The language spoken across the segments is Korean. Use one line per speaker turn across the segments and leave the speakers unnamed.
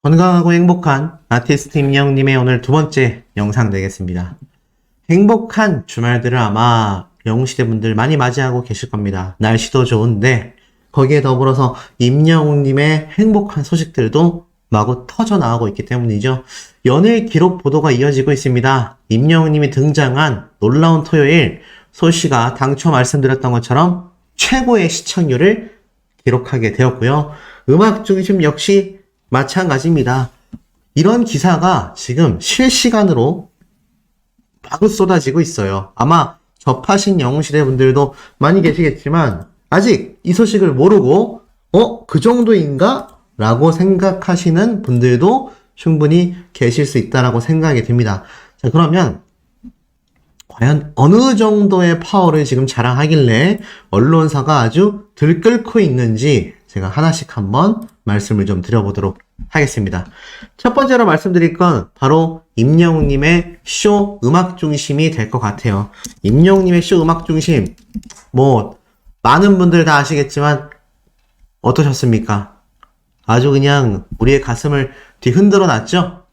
건강하고 행복한 아티스트 임영님의 오늘 두 번째 영상 되겠습니다. 행복한 주말들을 아마 영웅시대 분들 많이 맞이하고 계실 겁니다. 날씨도 좋은데 거기에 더불어서 임영웅님의 행복한 소식들도 마구 터져 나오고 있기 때문이죠. 연일 기록 보도가 이어지고 있습니다. 임영웅님이 등장한 놀라운 토요일, 소씨가 당초 말씀드렸던 것처럼 최고의 시청률을 기록하게 되었고요. 음악 중심 역시 마찬가지입니다. 이런 기사가 지금 실시간으로 마구 쏟아지고 있어요. 아마 접하신 영웅시대 분들도 많이 계시겠지만 아직 이 소식을 모르고 그 정도인가? 라고 생각하시는 분들도 충분히 계실 수 있다라고 생각이 됩니다. 자, 그러면 과연 어느 정도의 파워를 지금 자랑하길래 언론사가 아주 들끓고 있는지 제가 하나씩 한번 말씀을 좀 드려보도록 하겠습니다. 첫 번째로 말씀드릴 건 바로 임영웅님의 쇼 음악 중심이 될 것 같아요. 임영웅님의 쇼 음악 중심, 많은 분들 다 아시겠지만 어떠셨습니까? 아주 그냥 우리의 가슴을 뒤흔들어 놨죠?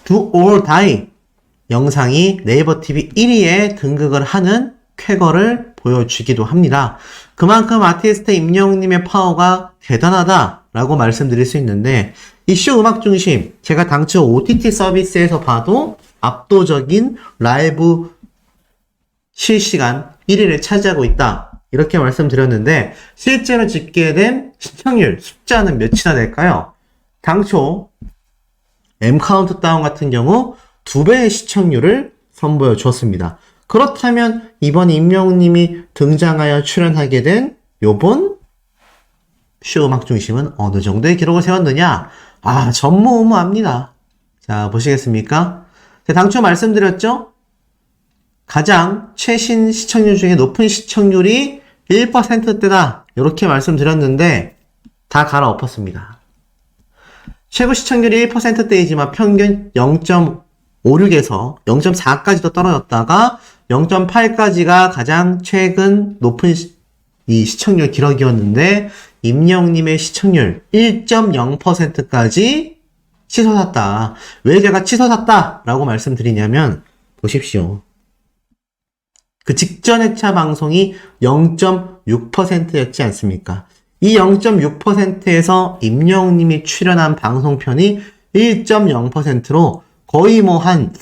Do or Die 영상이 네이버 TV 1위에 등극을 하는 쾌거를 보여주기도 합니다. 그만큼 아티스트 임영웅님의 파워가 대단하다라고 말씀드릴 수 있는데 이 쇼 음악 중심, 제가 당초 OTT 서비스에서 봐도 압도적인 라이브 실시간 1위를 차지하고 있다. 이렇게 말씀드렸는데 실제로 집계된 시청률 숫자는 몇이나 될까요? 당초 M카운트다운 같은 경우 2배의 시청률을 선보여 주었습니다. 그렇다면 이번 임영웅님이 등장하여 출연하게 된 요번 쇼 음악 중심은 어느 정도의 기록을 세웠느냐? 전무후무합니다. 자, 보시겠습니까? 제가 당초 말씀드렸죠? 가장 최신 시청률 중에 높은 시청률이 1%대다. 이렇게 말씀드렸는데 다 갈아엎었습니다. 최고 시청률이 1%대이지만 평균 0.56에서 0.4까지도 떨어졌다가 0.8까지가 가장 최근 높은 이 시청률 기록이었는데 임영웅님의 시청률 1.0%까지 치솟았다. 왜 제가 치솟았다 라고 말씀드리냐면 보십시오. 그 직전 회차 방송이 0.6%였지 않습니까? 이 0.6%에서 임영웅님이 출연한 방송편이 1.0%로 거의 한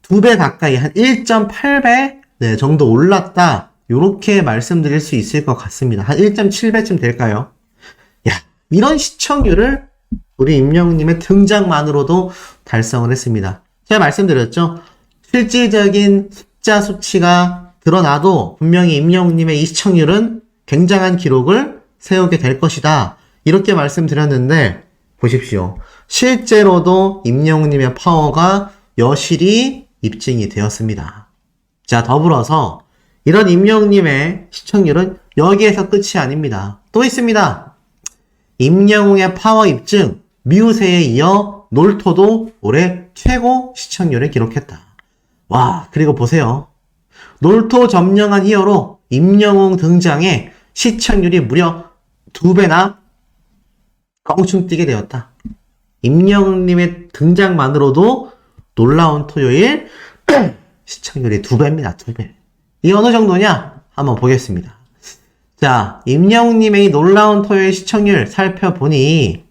2배 가까이, 한 1.8배 정도 올랐다. 요렇게 말씀드릴 수 있을 것 같습니다. 한 1.7배쯤 될까요? 이런 시청률을 우리 임영웅님의 등장만으로도 달성을 했습니다. 제가 말씀드렸죠? 실질적인 숫자 수치가 드러나도 분명히 임영웅님의 이 시청률은 굉장한 기록을 세우게 될 것이다. 이렇게 말씀드렸는데 보십시오. 실제로도 임영웅님의 파워가 여실히 입증이 되었습니다. 자, 더불어서 이런 임영웅님의 시청률은 여기에서 끝이 아닙니다. 또 있습니다. 임영웅의 파워 입증, 미우새에 이어 놀토도 올해 최고 시청률을 기록했다. 그리고 보세요. 놀토 점령한 히어로 임영웅 등장에 시청률이 무려 2배나 껑충 뛰게 되었다. 임영웅님의 등장만으로도 놀라운 토요일 시청률이 2배입니다. 2배. 이 어느 정도냐? 한번 보겠습니다. 자, 임영웅님의 이 놀라운 토요일 시청률 살펴보니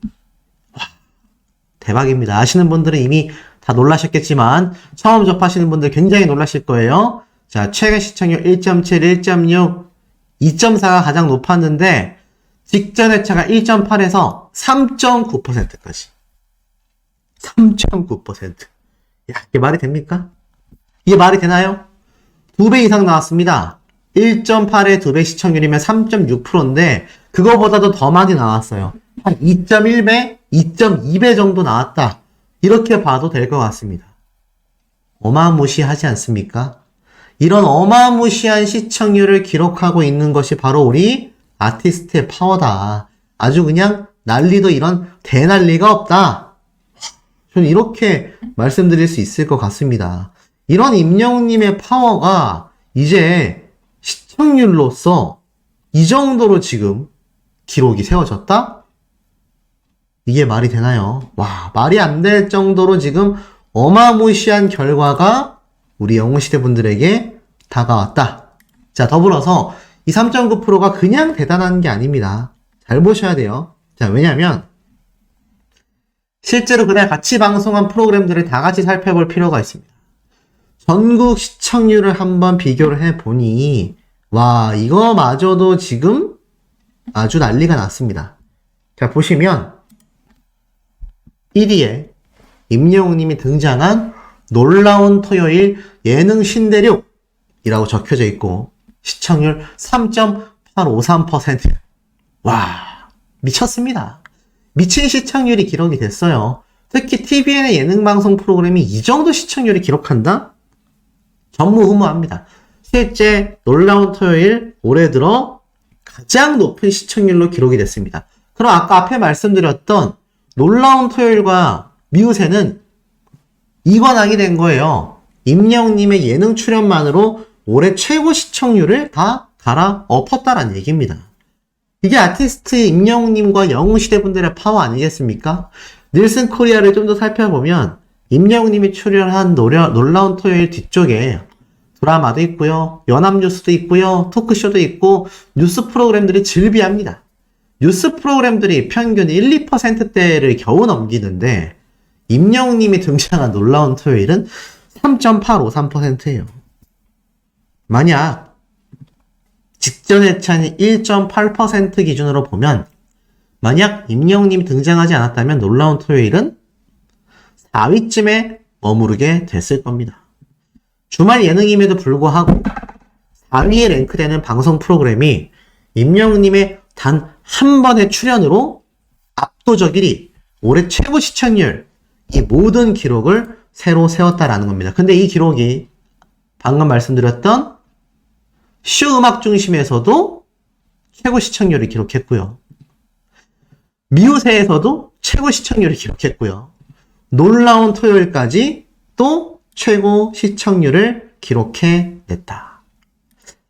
대박입니다. 아시는 분들은 이미 다 놀라셨겠지만 처음 접하시는 분들 굉장히 놀라실 거예요. 자, 최근 시청률 1.7, 1.6, 2.4가 가장 높았는데 직전 회차가 1.8에서 3.9%까지. 3.9%. 이게 말이 됩니까? 이게 말이 되나요? 2배 이상 나왔습니다. 1.8에 2배 시청률이면 3.6%인데 그거보다도 더 많이 나왔어요. 한 2.1배, 2.2배 정도 나왔다. 이렇게 봐도 될 것 같습니다. 어마무시하지 않습니까? 이런 어마무시한 시청률을 기록하고 있는 것이 바로 우리 아티스트의 파워다. 아주 그냥 난리도 이런 대난리가 없다. 저는 이렇게 말씀드릴 수 있을 것 같습니다. 이런 임영웅님의 파워가 이제 시청률로서 이 정도로 지금 기록이 세워졌다? 이게 말이 되나요? 와, 말이 안 될 정도로 지금 어마무시한 결과가 우리 영웅시대 분들에게 다가왔다. 자, 더불어서 이 3.9%가 그냥 대단한 게 아닙니다. 잘 보셔야 돼요. 자, 왜냐면 실제로 그날 같이 방송한 프로그램들을 다 같이 살펴볼 필요가 있습니다. 전국 시청률을 한번 비교를 해보니 와, 이거마저도 지금 아주 난리가 났습니다. 자, 보시면 1위에 임영웅님이 등장한 놀라운 토요일 예능 신대륙이라고 적혀져 있고 시청률 3.853%. 와, 미쳤습니다. 미친 시청률이 기록이 됐어요. 특히 TVN의 예능방송 프로그램이 이 정도 시청률을 기록한다? 전무후무합니다. 실제 놀라운 토요일 올해 들어 가장 높은 시청률로 기록이 됐습니다. 그럼 아까 앞에 말씀드렸던 놀라운 토요일과 미우새는 이관왕이 된 거예요. 임영웅님의 예능 출연만으로 올해 최고 시청률을 다 갈아엎었다라는 얘기입니다. 이게 아티스트 임영웅님과 영웅시대 분들의 파워 아니겠습니까? 닐슨 코리아를 좀 더 살펴보면 임영웅님이 출연한 놀라운 토요일 뒤쪽에 드라마도 있고요, 연합뉴스도 있고요, 토크쇼도 있고 뉴스 프로그램들이 즐비합니다. 뉴스 프로그램들이 평균 1, 2%대를 겨우 넘기는데 임영웅님이 등장한 놀라운 토요일은 3.853%예요. 만약 직전 회차는 1.8% 기준으로 보면 만약 임영웅님이 등장하지 않았다면 놀라운 토요일은 4위쯤에 머무르게 됐을 겁니다. 주말 예능임에도 불구하고 4위에 랭크되는 방송 프로그램이 임영웅님의 단 한 번의 출연으로 압도적 1위, 올해 최고 시청률, 이 모든 기록을 새로 세웠다라는 겁니다. 근데 이 기록이 방금 말씀드렸던 쇼 음악 중심에서도 최고 시청률을 기록했고요. 미우새에서도 최고 시청률을 기록했고요. 놀라운 토요일까지 또 최고 시청률을 기록해냈다.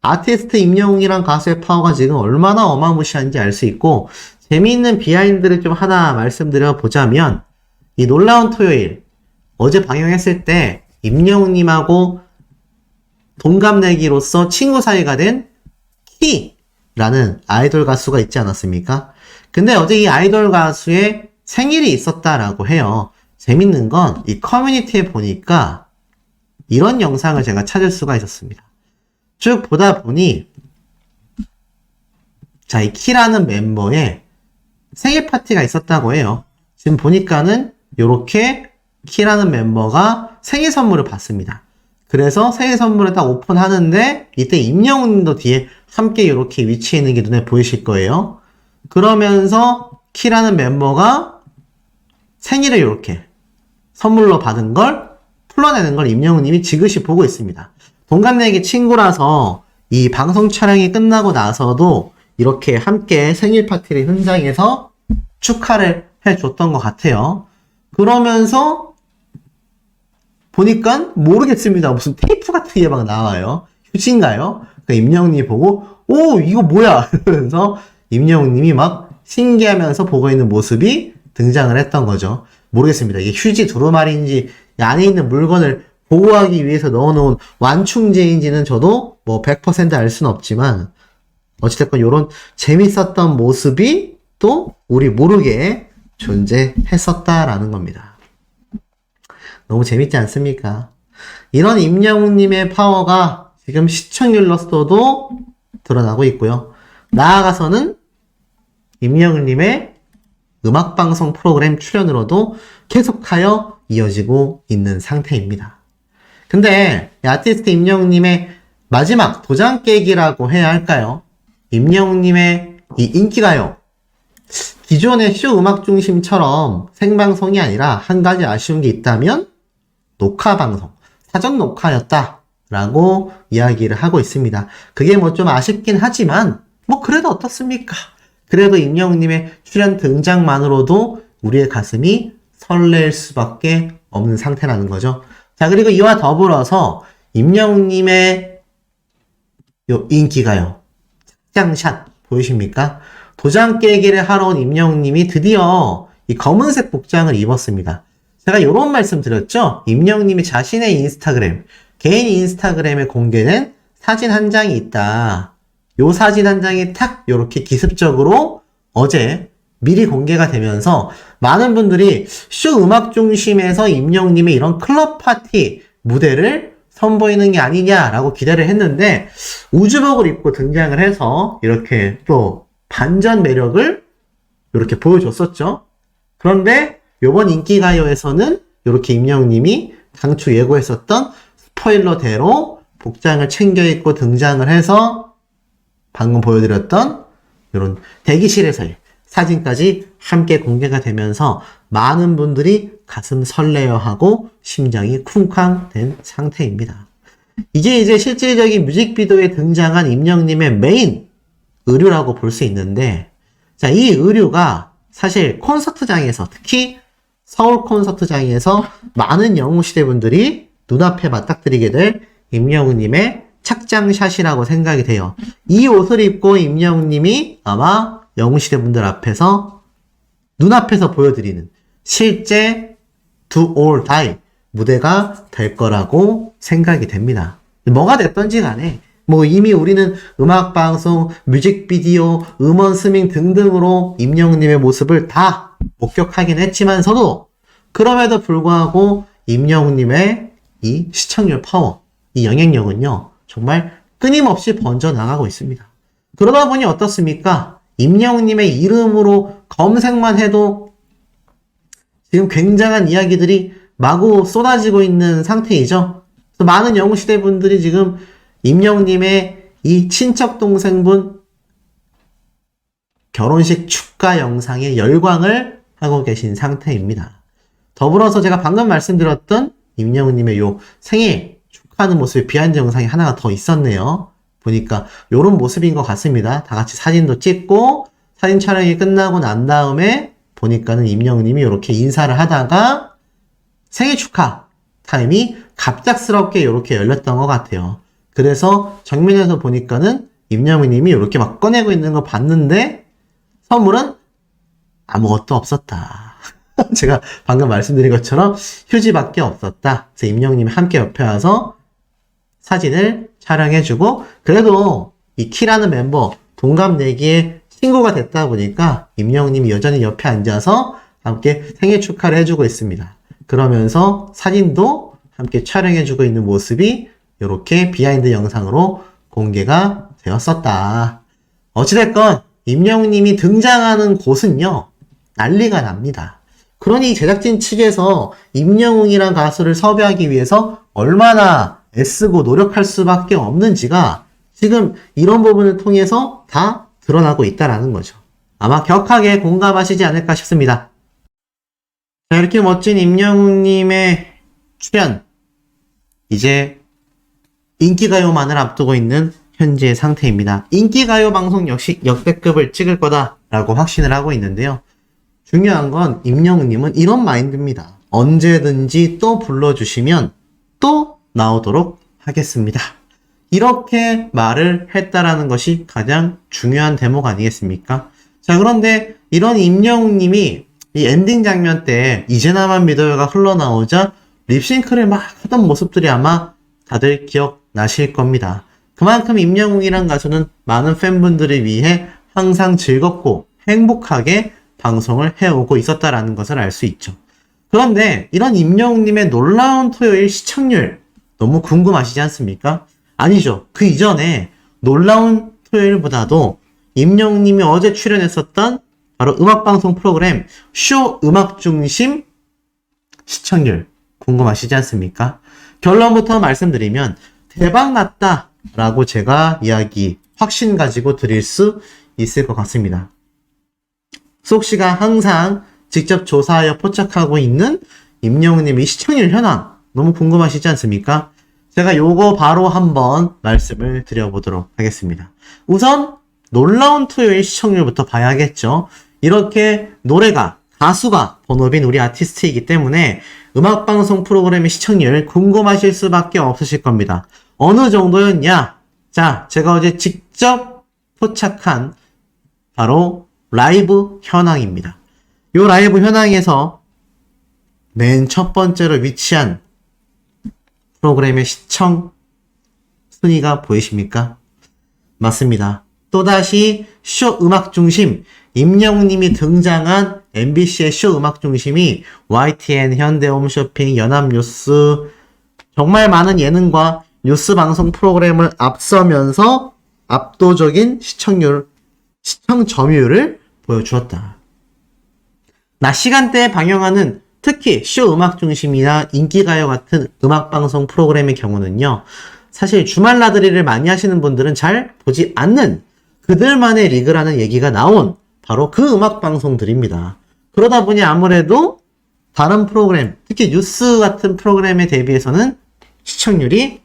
아티스트 임영웅이란 가수의 파워가 지금 얼마나 어마무시한지 알 수 있고 재미있는 비하인드를 좀 하나 말씀드려보자면 이 놀라운 토요일 어제 방영했을 때 임영웅님하고 동갑내기로서 친구 사이가 된 키라는 아이돌 가수가 있지 않았습니까? 근데 어제 이 아이돌 가수의 생일이 있었다라고 해요. 재밌는 건 이 커뮤니티에 보니까 이런 영상을 제가 찾을 수가 있었습니다. 쭉 보다 보니 자, 이 키라는 멤버의 생일 파티가 있었다고 해요. 지금 보니까는 요렇게 키라는 멤버가 생일 선물을 받습니다. 그래서 생일 선물을 딱 오픈하는데 이때 임영웅님도 뒤에 함께 이렇게 위치해 있는 게 눈에 보이실 거예요. 그러면서 키라는 멤버가 생일을 이렇게 선물로 받은 걸 풀어내는 걸 임영웅님이 지그시 보고 있습니다. 동갑내기 친구라서 이 방송 촬영이 끝나고 나서도 이렇게 함께 생일 파티를 현장에서 축하를 해줬던 것 같아요. 그러면서 보니까 모르겠습니다. 무슨 테이프 같은 게 막 나와요. 휴지인가요? 그러니까 임영웅님이 보고 오, 이거 뭐야? 이러면서 임영웅님이 막 신기하면서 보고 있는 모습이 등장을 했던 거죠. 모르겠습니다. 이게 휴지 두루마리인지 안에 있는 물건을 보호하기 위해서 넣어놓은 완충제인지는 저도 뭐 100% 알 수는 없지만 어찌됐건 이런 재밌었던 모습이 또 우리 모르게 존재했었다라는 겁니다. 너무 재밌지 않습니까? 이런 임영웅님의 파워가 지금 시청률로서도 드러나고 있고요. 나아가서는 임영웅님의 음악방송 프로그램 출연으로도 계속하여 이어지고 있는 상태입니다. 근데 아티스트 임영웅님의 마지막 도장 깨기라고 해야 할까요? 임영웅님의 이 인기가요. 기존의 쇼 음악 중심처럼 생방송이 아니라 한 가지 아쉬운 게 있다면 녹화방송, 사전 녹화였다라고 이야기를 하고 있습니다. 그게 뭐 좀 아쉽긴 하지만 뭐 그래도 어떻습니까? 그래도 임영웅님의 출연 등장만으로도 우리의 가슴이 설렐 수밖에 없는 상태라는 거죠. 자, 그리고 이와 더불어서 임영웅님의 요 인기가요. 착장샷 보이십니까? 도장 깨기를 하러 온 임영웅님이 드디어 이 검은색 복장을 입었습니다. 제가 이런 말씀 드렸죠? 임영님이 자신의 인스타그램, 개인 인스타그램에 공개된 사진 한 장이 있다. 요 사진 한 장이 탁 요렇게 기습적으로 어제 미리 공개가 되면서 많은 분들이 쇼 음악 중심에서 임영님의 이런 클럽 파티 무대를 선보이는 게 아니냐라고 기대를 했는데 우주복을 입고 등장을 해서 이렇게 또 반전 매력을 이렇게 보여줬었죠. 그런데 요번 인기가요에서는 이렇게 임영님이 당초 예고했었던 스포일러대로 복장을 챙겨 입고 등장을 해서 방금 보여드렸던 이런 대기실에서의 사진까지 함께 공개가 되면서 많은 분들이 가슴 설레어하고 심장이 쿵쾅 된 상태입니다. 이제 실질적인 뮤직비디오에 등장한 임영님의 메인 의류라고 볼 수 있는데, 자, 이 의류가 사실 콘서트장에서, 특히 서울 콘서트장에서 많은 영웅시대 분들이 눈앞에 맞닥뜨리게 될 임영웅님의 착장샷이라고 생각이 돼요. 이 옷을 입고 임영웅님이 아마 영웅시대 분들 앞에서 눈앞에서 보여드리는 실제 Do or Die 무대가 될 거라고 생각이 됩니다. 뭐가 됐던지 간에 뭐 이미 우리는 음악방송, 뮤직비디오, 음원 스밍 등등으로 임영웅님의 모습을 다 목격하긴 했지만서도 그럼에도 불구하고 임영웅님의 이 시청률 파워, 이 영향력은요 정말 끊임없이 번져나가고 있습니다. 그러다 보니 어떻습니까? 임영웅님의 이름으로 검색만 해도 지금 굉장한 이야기들이 마구 쏟아지고 있는 상태이죠. 그래서 많은 영웅시대 분들이 지금 임영웅님의 이 친척 동생분 결혼식 축가 영상에 열광을 하고 계신 상태입니다. 더불어서 제가 방금 말씀드렸던 임영웅님의 요 생일 축하하는 모습의 비하인드 영상이 하나가 더 있었네요. 보니까 요런 모습인 것 같습니다. 다 같이 사진도 찍고 사진 촬영이 끝나고 난 다음에 보니까는 임영웅님이 이렇게 인사를 하다가 생일 축하 타임이 갑작스럽게 이렇게 열렸던 것 같아요. 그래서 정면에서 보니까는 임영웅님이 이렇게 막 꺼내고 있는 거 봤는데 선물은 아무것도 없었다. 제가 방금 말씀드린 것처럼 휴지밖에 없었다. 그래서 임영웅님이 함께 옆에 와서 사진을 촬영해주고 그래도 이 키라는 멤버 동갑내기에 친구가 됐다 보니까 임영웅님이 여전히 옆에 앉아서 함께 생일 축하를 해주고 있습니다. 그러면서 사진도 함께 촬영해주고 있는 모습이 이렇게 비하인드 영상으로 공개가 되었었다. 어찌됐건 임영웅님이 등장하는 곳은요 난리가 납니다. 그러니 제작진 측에서 임영웅이란 가수를 섭외하기 위해서 얼마나 애쓰고 노력할 수밖에 없는지가 지금 이런 부분을 통해서 다 드러나고 있다라는 거죠. 아마 격하게 공감하시지 않을까 싶습니다. 자, 이렇게 멋진 임영웅님의 출연, 이제 인기가요만을 앞두고 있는 현재의 상태입니다. 인기가요 방송 역시 역대급을 찍을 거다라고 확신을 하고 있는데요. 중요한 건 임영웅님은 이런 마인드입니다. 언제든지 또 불러주시면 또 나오도록 하겠습니다. 이렇게 말을 했다라는 것이 가장 중요한 대목 아니겠습니까? 자, 그런데 이런 임영웅님이 이 엔딩 장면 때 이제 나만 믿어요가 흘러나오자 립싱크를 막 하던 모습들이 아마 다들 기억나실 겁니다. 그만큼 임영웅이란 가수는 많은 팬분들을 위해 항상 즐겁고 행복하게 방송을 해오고 있었다라는 것을 알 수 있죠. 그런데 이런 임영웅님의 놀라운 토요일 시청률 너무 궁금하시지 않습니까? 아니죠. 그 이전에 놀라운 토요일보다도 임영웅님이 어제 출연했었던 바로 음악방송 프로그램 쇼 음악 중심 시청률 궁금하시지 않습니까? 결론부터 말씀드리면 대박났다 라고 제가 이야기 확신 가지고 드릴 수 있을 것 같습니다. 속씨가 항상 직접 조사하여 포착하고 있는 임영웅님의 시청률 현황 너무 궁금하시지 않습니까? 제가 요거 바로 한번 말씀을 드려보도록 하겠습니다. 우선 놀라운 토요일 시청률부터 봐야겠죠. 이렇게 노래가 가수가 본업인 우리 아티스트이기 때문에 음악방송 프로그램의 시청률 궁금하실 수밖에 없으실 겁니다. 어느 정도였냐? 자, 제가 어제 직접 포착한 바로 라이브 현황입니다. 요 라이브 현황에서 맨 첫 번째로 위치한 프로그램의 시청 순위가 보이십니까? 맞습니다. 또다시 쇼 음악 중심 임영웅님이 등장한 MBC의 쇼 음악 중심이 YTN, 현대홈쇼핑, 연합뉴스 정말 많은 예능과 뉴스 방송 프로그램을 앞서면서 압도적인 시청 점유율을 보여주었다. 낮 시간대에 방영하는 특히 쇼 음악 중심이나 인기가요 같은 음악방송 프로그램의 경우는요, 사실 주말 나들이를 많이 하시는 분들은 잘 보지 않는 그들만의 리그라는 얘기가 나온 바로 그 음악방송들입니다. 그러다 보니 아무래도 다른 프로그램, 특히 뉴스 같은 프로그램에 대비해서는 시청률이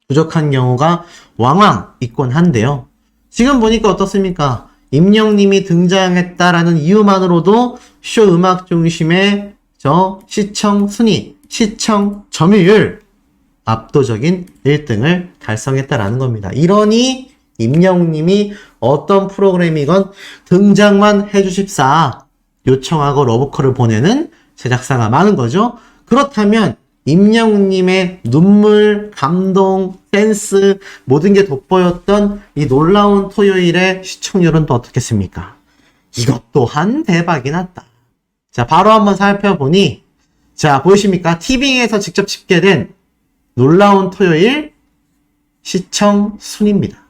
부족한 경우가 왕왕 있곤 한데요. 지금 보니까 어떻습니까? 임영웅님이 등장했다라는 이유만으로도 쇼 음악 중심의 저 시청 순위, 시청 점유율 압도적인 1등을 달성했다라는 겁니다. 이러니 임영웅님이 어떤 프로그램이건 등장만 해주십사 요청하고 러브콜을 보내는 제작사가 많은 거죠. 그렇다면 임영웅님의 눈물, 감동, 센스 모든 게 돋보였던 이 놀라운 토요일의 시청률은 또 어떻겠습니까? 이것 또한 대박이 났다. 자, 바로 한번 살펴보니, 자, 보이십니까? TV에서 직접 집계된 놀라운 토요일 시청 순위입니다.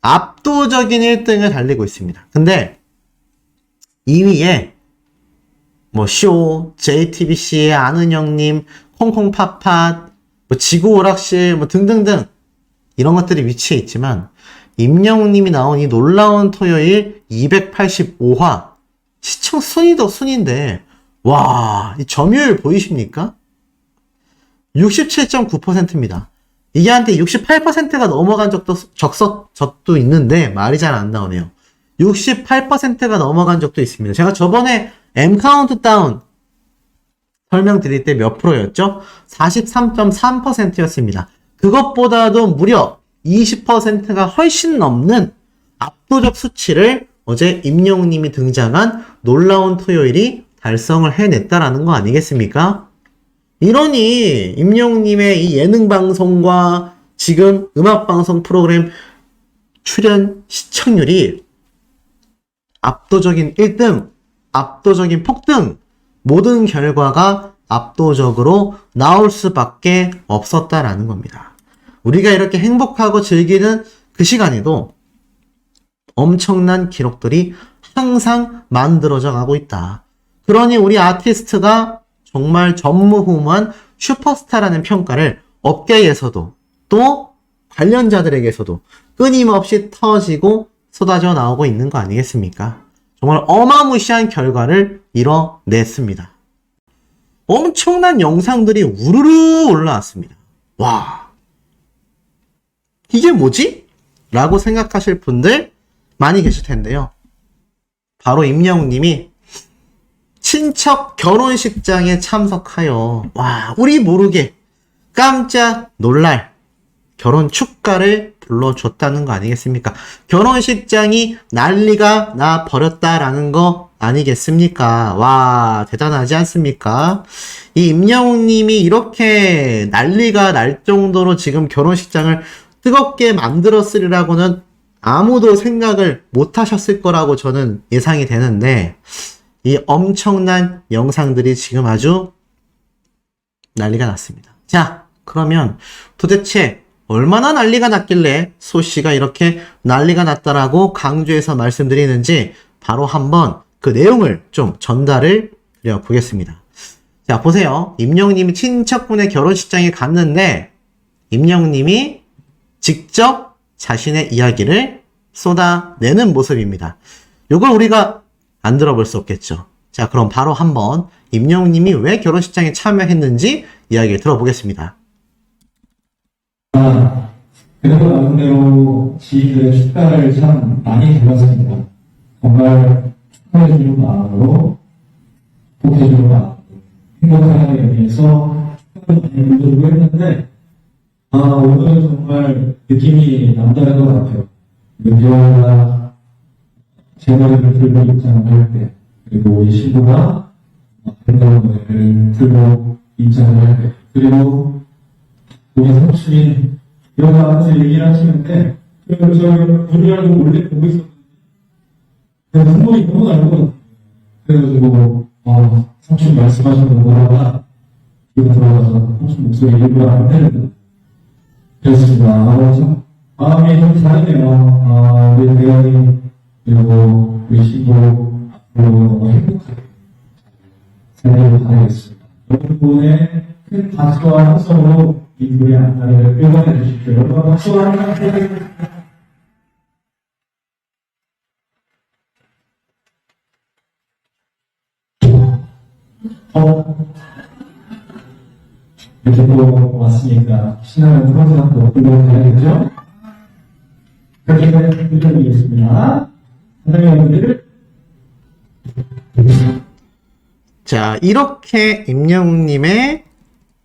압도적인 1등을 달리고 있습니다. 근데 2위에 뭐 쇼, JTBC의 아는 형님, 콩콩팥팥, 뭐 지구오락실 뭐 등등등 이런 것들이 위치해 있지만 임영웅님이 나온 이 놀라운 토요일 285화 시청 순위도 순위인데 와, 이 점유율 보이십니까? 67.9%입니다. 이게 한때 68%가 넘어간 적도 있는데 말이 잘 안 나오네요. 68%가 넘어간 적도 있습니다. 제가 저번에 M 카운트다운 설명드릴 때 몇 프로였죠? 43.3%였습니다. 그것보다도 무려 20%가 훨씬 넘는 압도적 수치를 어제 임영웅님이 등장한 놀라운 토요일이 달성을 해냈다라는 거 아니겠습니까? 이러니 임영웅님의 이 예능방송과 지금 음악방송 프로그램 출연 시청률이 압도적인 1등, 압도적인 폭등, 모든 결과가 압도적으로 나올 수밖에 없었다라는 겁니다. 우리가 이렇게 행복하고 즐기는 그 시간에도 엄청난 기록들이 항상 만들어져 가고 있다. 그러니 우리 아티스트가 정말 전무후무한 슈퍼스타라는 평가를 업계에서도 또 관련자들에게서도 끊임없이 터지고 쏟아져 나오고 있는 거 아니겠습니까? 정말 어마무시한 결과를 이뤄냈습니다. 엄청난 영상들이 우르르 올라왔습니다. 와, 이게 뭐지? 라고 생각하실 분들 많이 계실 텐데요. 바로 임영웅님이 친척 결혼식장에 참석하여 와, 우리 모르게 깜짝 놀랄 결혼 축가를 불러줬다는 거 아니겠습니까? 결혼식장이 난리가 나 버렸다라는 거 아니겠습니까? 와, 대단하지 않습니까? 이 임영웅님이 이렇게 난리가 날 정도로 지금 결혼식장을 뜨겁게 만들었으리라고는 아무도 생각을 못 하셨을 거라고 저는 예상이 되는데, 이 엄청난 영상들이 지금 아주 난리가 났습니다. 자, 그러면 도대체 얼마나 난리가 났길래 소씨가 이렇게 난리가 났다라고 강조해서 말씀드리는지 바로 한번 그 내용을 좀 전달을 드려보겠습니다. 자, 보세요. 임영웅님이 친척분의 결혼식장에 갔는데 임영웅님이 직접 자신의 이야기를 쏟아내는 모습입니다. 이걸 우리가 안 들어볼 수 없겠죠. 자, 그럼 바로 한번 임영웅님이 왜 결혼식장에 참여했는지 이야기를 들어보겠습니다.
그래도 나름대로 지인들의 축가를 참 많이 들었습니다. 정말 축하해주는 마음으로, 복해주는 마음으로, 행복하게 의미해서 축가를 많이 부르고 했는데, 오늘은 정말 느낌이 남다른 것 같아요. 은지와가 제 노래를 들고 입장을 할 때, 그리고 이 신부가 아름다운 노래를 들고 입장을 그리고 우리 삼촌이 여기 와서 얘기를 하시는데 저 분이라고 원래 보고 있었는데 눈물이 너무 나고 그래가지고 삼촌 말씀하신 거 보다가 이거 들어가서 삼촌 목소리 일부러 안 들리는 그랬습니다. 참 마음이 좀 다르네요. 우리 대현이 그리고 우리 신부 앞으로 너무 행복하게 살기를 바라겠습니다. 여러분의 큰 박수와 함성으로 이 둘의 안타를 응원해 주십시오. 여러분 박수와 함성 부탁드립니다. 이렇게 또 왔으니까 신나는 프로그램도 불러야 되겠죠? 그렇게 부탁드리겠습니다. 선생님들.
자, 이렇게 임영웅님의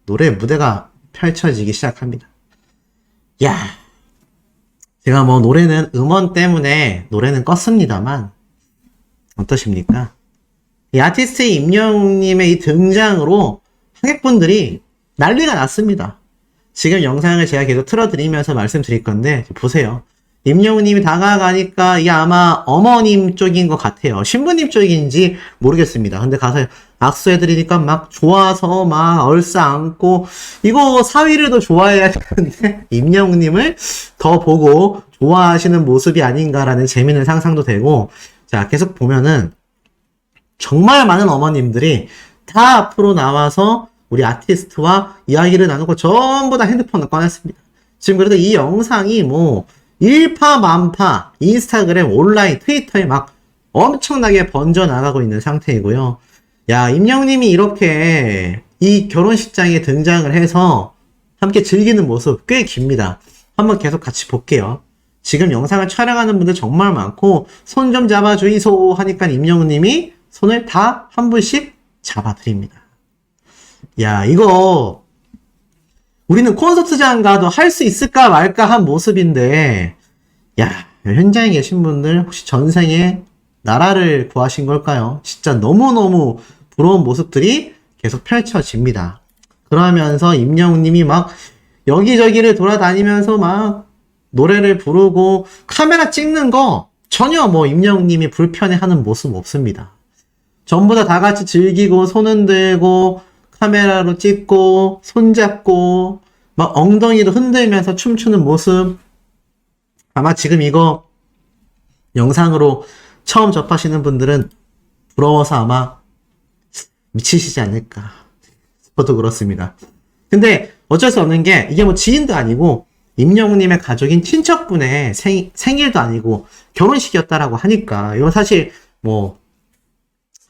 노래 무대가 펼쳐지기 시작합니다. 야, 제가 뭐 노래는 음원 때문에 노래는 껐습니다만 어떠십니까? 이 아티스트 임영웅님의 이 등장으로 하객분들이 난리가 났습니다. 지금 영상을 제가 계속 틀어드리면서 말씀드릴 건데 보세요. 임영웅님이 다가가니까 이게 아마 어머님 쪽인 것 같아요. 신부님 쪽인지 모르겠습니다. 근데 가서 악수해드리니까 막 좋아서 막 얼싸안고 이거 사위를 더 좋아해야 되는데 임영웅님을 더 보고 좋아하시는 모습이 아닌가라는 재미있는 상상도 되고, 자 계속 보면은 정말 많은 어머님들이 다 앞으로 나와서 우리 아티스트와 이야기를 나누고 전부 다 핸드폰을 꺼냈습니다. 지금 그래도 이 영상이 뭐 일파만파 인스타그램, 온라인, 트위터에 막 엄청나게 번져나가고 있는 상태이고요. 야, 임영웅님이 이렇게 이 결혼식장에 등장을 해서 함께 즐기는 모습 꽤 깁니다. 한번 계속 같이 볼게요. 지금 영상을 촬영하는 분들 정말 많고 손 좀 잡아주이소 하니까 임영웅님이 손을 다 한 분씩 잡아드립니다. 야, 이거 우리는 콘서트장 가도 할 수 있을까 말까 한 모습인데, 야, 현장에 계신 분들 혹시 전생에 나라를 구하신 걸까요? 진짜 너무너무 부러운 모습들이 계속 펼쳐집니다. 그러면서 임영웅님이 막 여기저기를 돌아다니면서 막 노래를 부르고 카메라 찍는 거 전혀 뭐 임영웅님이 불편해하는 모습 없습니다. 전부 다 같이 즐기고 손 흔들고 카메라로 찍고 손잡고 막 엉덩이도 흔들면서 춤추는 모습, 아마 지금 이거 영상으로 처음 접하시는 분들은 부러워서 아마 미치시지 않을까. 저도 그렇습니다. 근데 어쩔 수 없는 게 이게 뭐 지인도 아니고 임영웅님의 가족인 친척분의 생일도 아니고 결혼식이었다라고 하니까 이건 사실 뭐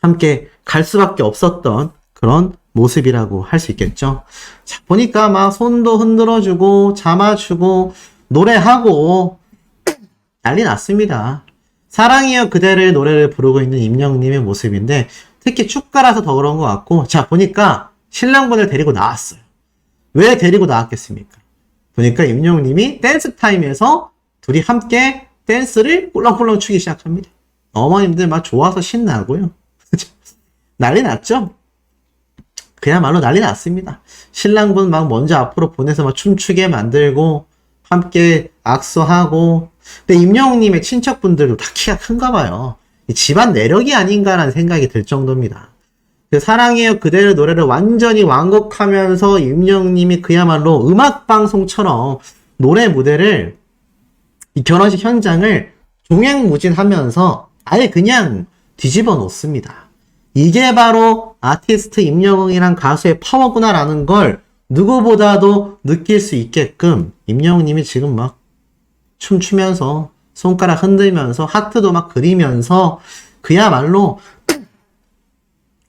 함께 갈 수밖에 없었던 그런 모습이라고 할 수 있겠죠. 자, 보니까 막 손도 흔들어주고 잡아주고 노래하고 난리 났습니다. 사랑이여 그대를 노래를 부르고 있는 임영웅님의 모습인데 특히 축가라서 더 그런 것 같고, 자 보니까 신랑분을 데리고 나왔어요. 왜 데리고 나왔겠습니까? 보니까 임영웅님이 댄스 타임에서 둘이 함께 댄스를 꿀렁꿀렁 추기 시작합니다. 어머님들 막 좋아서 신나고요. 난리 났죠? 그야말로 난리 났습니다. 신랑분 막 먼저 앞으로 보내서 막 춤추게 만들고 함께 악수하고. 근데 임영웅님의 친척분들도 다 키가 큰가 봐요. 집안 내력이 아닌가라는 생각이 들 정도입니다. 사랑해요 그대의 노래를 완전히 완곡하면서 임영웅님이 그야말로 음악방송처럼 노래 무대를, 이 결혼식 현장을 종횡무진하면서 아예 그냥 뒤집어 놓습니다. 이게 바로 아티스트 임영웅이란 가수의 파워구나라는 걸 누구보다도 느낄 수 있게끔 임영웅님이 지금 막 춤추면서 손가락 흔들면서 하트도 막 그리면서 그야말로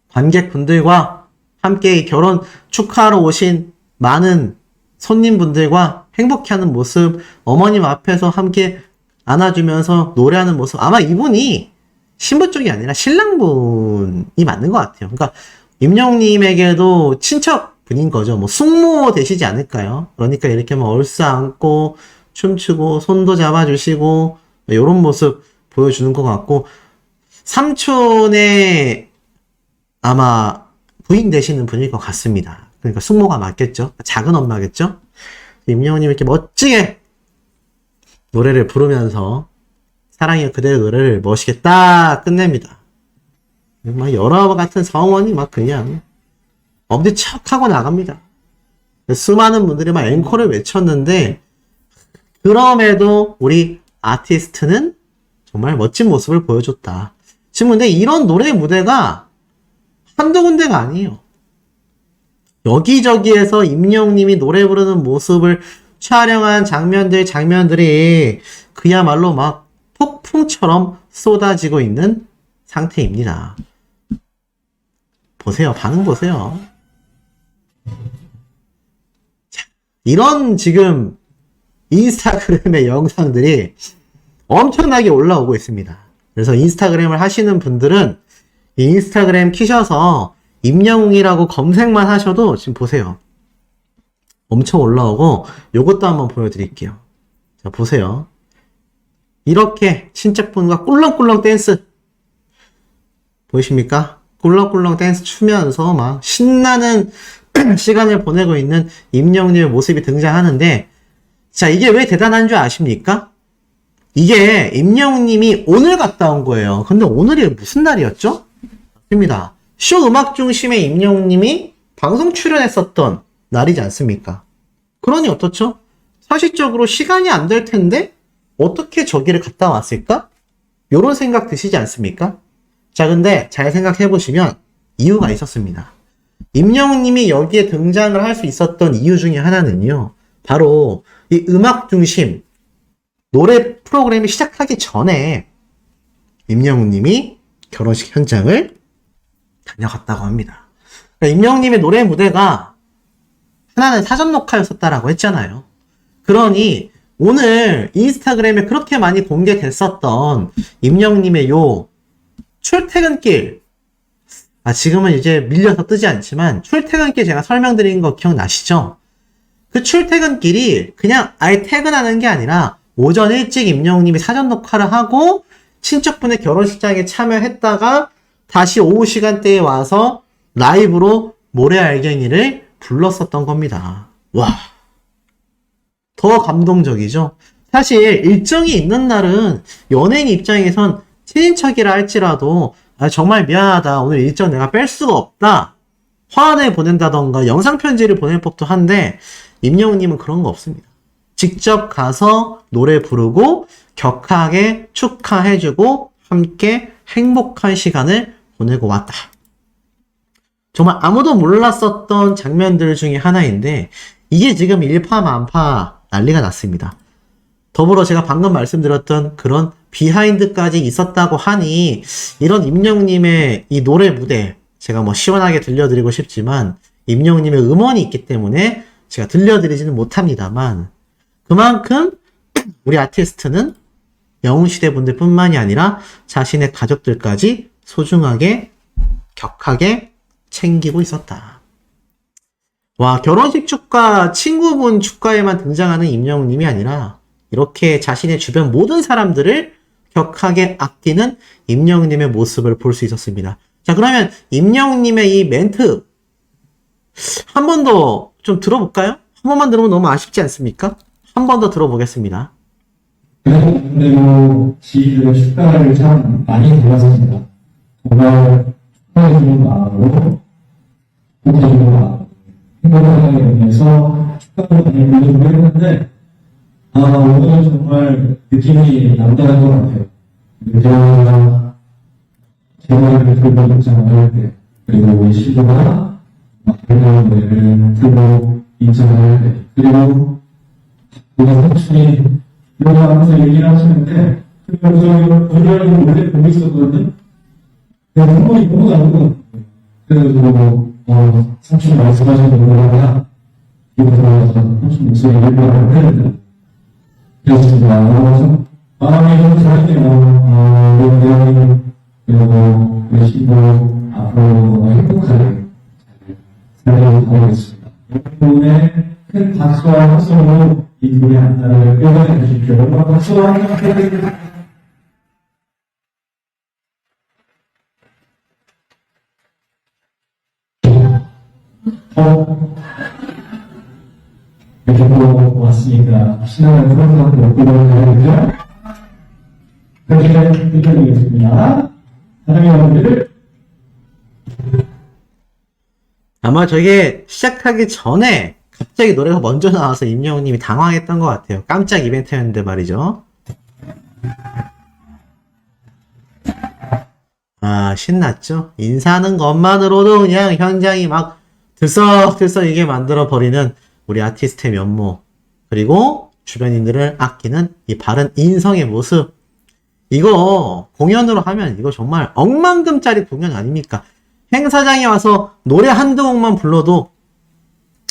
관객분들과 함께 결혼 축하하러 오신 많은 손님분들과 행복해하는 모습, 어머님 앞에서 함께 안아주면서 노래하는 모습, 아마 이분이 신부 쪽이 아니라 신랑분이 맞는 것 같아요. 그러니까 임영웅님에게도 친척분인 거죠. 뭐 숙모 되시지 않을까요? 그러니까 이렇게 뭐 얼싸안고 춤추고 손도 잡아주시고 이런 모습 보여주는 것 같고, 삼촌의 아마 부인 되시는 분일 것 같습니다. 그러니까 숙모가 맞겠죠? 작은 엄마겠죠? 임영웅님이 이렇게 멋지게 노래를 부르면서 사랑의 그대의 노래를 멋있게 딱 끝냅니다. 막 여러 같은 성원이 막 그냥 엄지척 하고 나갑니다. 수많은 분들이 막 앵콜을 외쳤는데, 그럼에도 우리 아티스트는 정말 멋진 모습을 보여줬다. 지금 근데 이런 노래 무대가 한두 군데가 아니에요. 여기저기에서 임영웅님이 노래 부르는 모습을 촬영한 장면들이 그야말로 막 폭풍처럼 쏟아지고 있는 상태입니다. 보세요. 반응 보세요. 자, 이런 지금 인스타그램의 영상들이 엄청나게 올라오고 있습니다. 그래서 인스타그램을 하시는 분들은 이 인스타그램 키셔서 임영웅이라고 검색만 하셔도 지금 보세요. 엄청 올라오고, 요것도 한번 보여드릴게요. 자, 보세요. 이렇게 친척분과 꿀렁꿀렁 댄스 보이십니까? 꿀렁꿀렁 댄스 추면서 막 신나는 시간을 보내고 있는 임영웅님의 모습이 등장하는데, 자, 이게 왜 대단한 줄 아십니까? 이게 임영웅님이 오늘 갔다 온 거예요. 근데 오늘이 무슨 날이었죠? 맞습니다. 쇼 음악 중심의 임영웅님이 방송 출연했었던 날이지 않습니까? 그러니 어떻죠? 사실적으로 시간이 안 될 텐데 어떻게 저기를 갔다 왔을까? 요런 생각 드시지 않습니까? 자, 근데 잘 생각해 보시면 이유가 있었습니다. 임영웅님이 여기에 등장을 할 수 있었던 이유 중에 하나는요, 바로 이 음악 중심 노래 프로그램이 시작하기 전에 임영웅님이 결혼식 현장을 다녀갔다고 합니다. 그러니까 임영웅님의 노래 무대가 하나는 사전 녹화였었다라고 했잖아요. 그러니 오늘 인스타그램에 그렇게 많이 공개됐었던 임영웅님의 요 출퇴근길, 지금은 이제 밀려서 뜨지 않지만 출퇴근길 제가 설명드린 거 기억나시죠? 그 출퇴근길이 그냥 아예 퇴근하는 게 아니라 오전 일찍 임영웅님이 사전 녹화를 하고 친척분의 결혼식장에 참여했다가 다시 오후 시간대에 와서 라이브로 모래알갱이를 불렀었던 겁니다. 와, 더 감동적이죠? 사실 일정이 있는 날은 연예인 입장에선 친인척이라 할지라도 정말 미안하다, 오늘 일정 내가 뺄 수가 없다, 화환을 보낸다던가 영상편지를 보낼 법도 한데 임영웅님은 그런 거 없습니다. 직접 가서 노래 부르고 격하게 축하해주고 함께 행복한 시간을 보내고 왔다. 정말 아무도 몰랐었던 장면들 중에 하나인데 이게 지금 일파만파 난리가 났습니다. 더불어 제가 방금 말씀드렸던 그런 비하인드까지 있었다고 하니 이런 임영웅님의 이 노래 무대 제가 뭐 시원하게 들려드리고 싶지만 임영웅님의 음원이 있기 때문에 제가 들려드리지는 못합니다만, 그만큼 우리 아티스트는 영웅시대 분들 뿐만이 아니라 자신의 가족들까지 소중하게 격하게 챙기고 있었다. 와, 결혼식 축가, 친구분 축가에만 등장하는 임영웅님이 아니라 이렇게 자신의 주변 모든 사람들을 격하게 아끼는 임영웅님의 모습을 볼 수 있었습니다. 자, 그러면 임영웅님의 이 멘트 한 번 더 좀 들어볼까요? 한 번만 들으면 너무 아쉽지 않습니까? 한 번 더 들어보겠습니다.
그대로 지인들의 축가를 참 많이 들었습니다. 정말 축하해주는 마음으로 축하해주는 마음으로 행복하게 위해서 축하를 많이 불러주고 했는데 오늘 정말 느낌이 남다른 것 같아요. 제가 들고 입장을 때, 그리고 우리 시도가 막대한 노래를 들고 입장을 때, 그리고 우리 삼촌이 여기 와서 얘기를 하시는데, 그리고 저 분야를 원래 보고 있었거든요. 근데 눈물이 너무 나고, 그래가지고 삼촌이 말씀하신 노래가 이거 들어가서 삼촌 목소리를 하는데, 그래서 마음이 좀 다르네요. 우리 대학님, 그리고 우리 시도 앞으로 행복하게 잘 살아가겠습니다. 여러분의 큰 박수와 함성으로 이 둘의 한자를 끌어내 주십시오. 여러분 박수와 함성 부탁드립니다. 이렇게 또 왔으니까 신나는 프로그램도 먹고 가야겠죠? 그렇게 드리겠습니다. 사랑의 여러분들.
아마 저게 시작하기 전에 갑자기 노래가 먼저 나와서 임영웅님이 당황했던 것 같아요. 깜짝 이벤트였는데 말이죠. 아, 신났죠? 인사하는 것만으로도 그냥 현장이 막 들썩들썩이게 만들어버리는 우리 아티스트의 면모. 그리고 주변인들을 아끼는 이 바른 인성의 모습. 이거 공연으로 하면 이거 정말 억만금짜리 공연 아닙니까? 행사장에 와서 노래 한두 곡만 불러도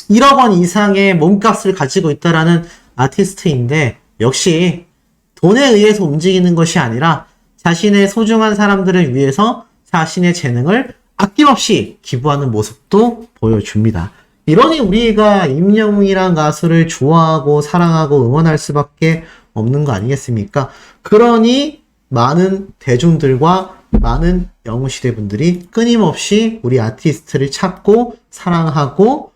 1억 원 이상의 몸값을 가지고 있다라는 아티스트인데 역시 돈에 의해서 움직이는 것이 아니라 자신의 소중한 사람들을 위해서 자신의 재능을 아낌없이 기부하는 모습도 보여줍니다. 이러니 우리가 임영웅이란 가수를 좋아하고 사랑하고 응원할 수밖에 없는 거 아니겠습니까? 그러니 많은 대중들과 많은 영웅시대 분들이 끊임없이 우리 아티스트를 찾고 사랑하고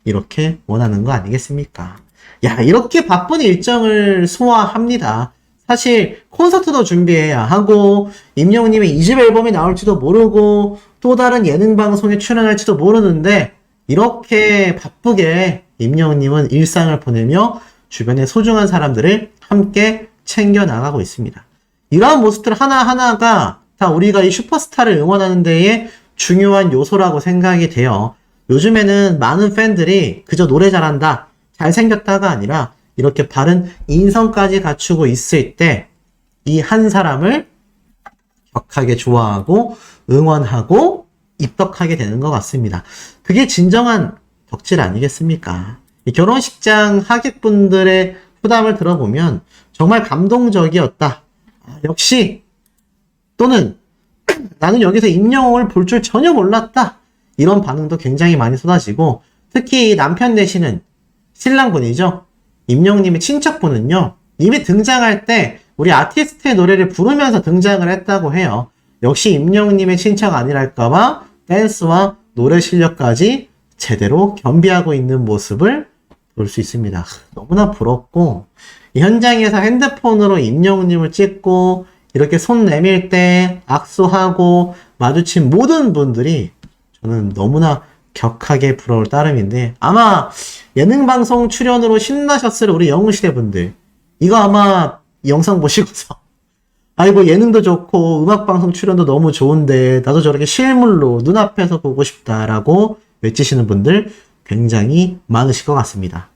이렇게 원하는 거 아니겠습니까? 야, 이렇게 바쁜 일정을 소화합니다. 사실 콘서트도 준비해야 하고 임영웅님의 2집 앨범이 나올지도 모르고 또 다른 예능 방송에 출연할지도 모르는데 이렇게 바쁘게 임영웅님은 일상을 보내며 주변의 소중한 사람들을 함께 챙겨 나가고 있습니다. 이러한 모습들 하나하나가 다 우리가 이 슈퍼스타를 응원하는 데에 중요한 요소라고 생각이 돼요. 요즘에는 많은 팬들이 그저 노래 잘한다, 잘생겼다가 아니라 이렇게 바른 인성까지 갖추고 있을 때 이 한 사람을 격하게 좋아하고 응원하고 입덕하게 되는 것 같습니다. 그게 진정한 덕질 아니겠습니까? 이 결혼식장 하객분들의 후담을 들어보면 정말 감동적이었다. 역시 또는 나는 여기서 임영웅을 볼 줄 전혀 몰랐다. 이런 반응도 굉장히 많이 쏟아지고 특히 남편 되시는 신랑분이죠. 임영웅님의 친척분은요. 이미 등장할 때 우리 아티스트의 노래를 부르면서 등장을 했다고 해요. 역시 임영웅님의 친척 아니랄까봐 댄스와 노래 실력까지 제대로 겸비하고 있는 모습을 볼 수 있습니다. 너무나 부럽고 이 현장에서 핸드폰으로 임영웅님을 찍고 이렇게 손 내밀 때 악수하고 마주친 모든 분들이 저는 너무나 격하게 부러울 따름인데 아마 예능방송 출연으로 신나셨을 우리 영웅시대 분들 이거 아마 영상 보시고서 아이고 예능도 좋고 음악방송 출연도 너무 좋은데 나도 저렇게 실물로 눈앞에서 보고 싶다라고 외치시는 분들 굉장히 많으실 것 같습니다.